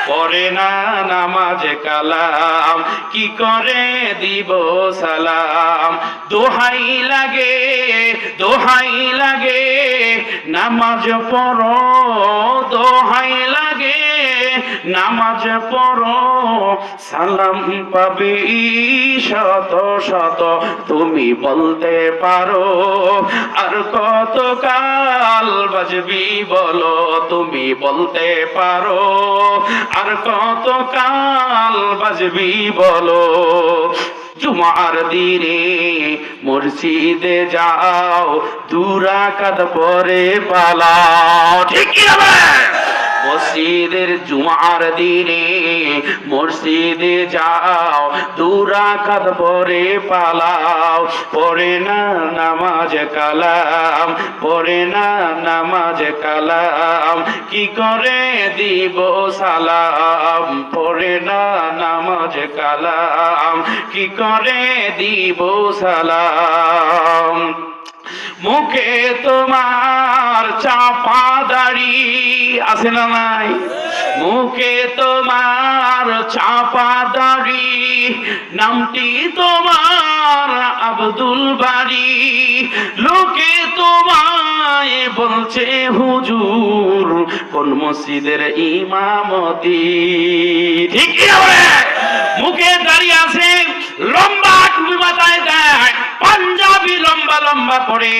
পড়ে না নামাজ কালাম, কি করে দিব সালাম। দোহাই লাগে, দোহাই লাগে, নামাজ পড়ো, দোহাই লাগে, নামাজ পড়ো, সালাম পাবি শত শত। তুমি বলতে পারো আর কত কাল বাজবি বলো, তুমি বলতে পারো আর কত কাল বাজবি বলো। জুমার দিনে মসজিদে যাও, 2 রাকাত পরে পালাও, ঠিক কি হবে? মসজিদের জুমার দিনে মসজিদে যাও, 2 রাকাত পরে পালাও। পড়ে না নামাজ কালাম, পড়ে না নামাজ কালাম, কি করে দিব সালাম। পড়ে না নামাজ কালাম, কি করে দিব সালাম। মুখে তোমার চাপা দাড়ি আছে না নাই? মুখে তোমার চাপা দাড়ি, নামটি তোমার আব্দুল বাড়ি। লোকে তোমায় বলছে হুজুর, কোন মসজিদের ইমামতি, ঠিক কি হবে? মুখে দাড়ি আছে, লম্বা টুপি মাথায় দেয়, পাঞ্জাবি লম্বা লম্বা পরে,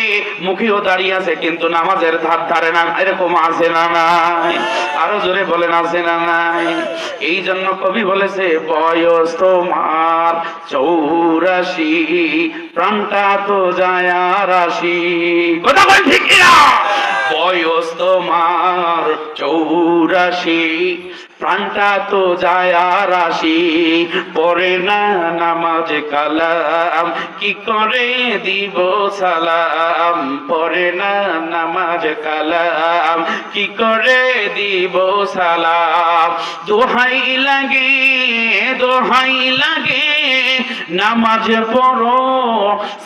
মুখেও দাঁড়িয়ে আছে কিন্তু নামাজের ধার ধারে না। এরকম আছে না নাই? আরো জোরে বলেন, আছে না নাই? এই জন্য কবি বলেছে, বয়স তোমার 84, প্রাণটা তো যায় 80। কথা বল ঠিক কিনা? বয়স তোমার 84, প্রাণটা তো যায় 80। পড়ে না নামাজ কালাম, কি করে দিব সালাম। পড়ে না নামাজ কালাম, কি করে দিব সালাম। দোহাই লাগে, দোহাই লাগে, নামাজ পড়ো,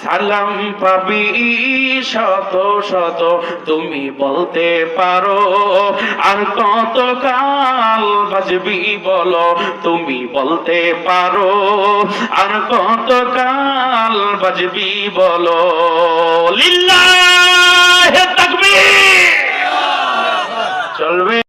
সালাম পাবি শত শত। তুমি বলতে পারো আর কত কাল বাজবি বলো, তুমি বলতে পারো আর কত কাল বাজবি বলো। লিল্লাহি তাকবীর। চলবে?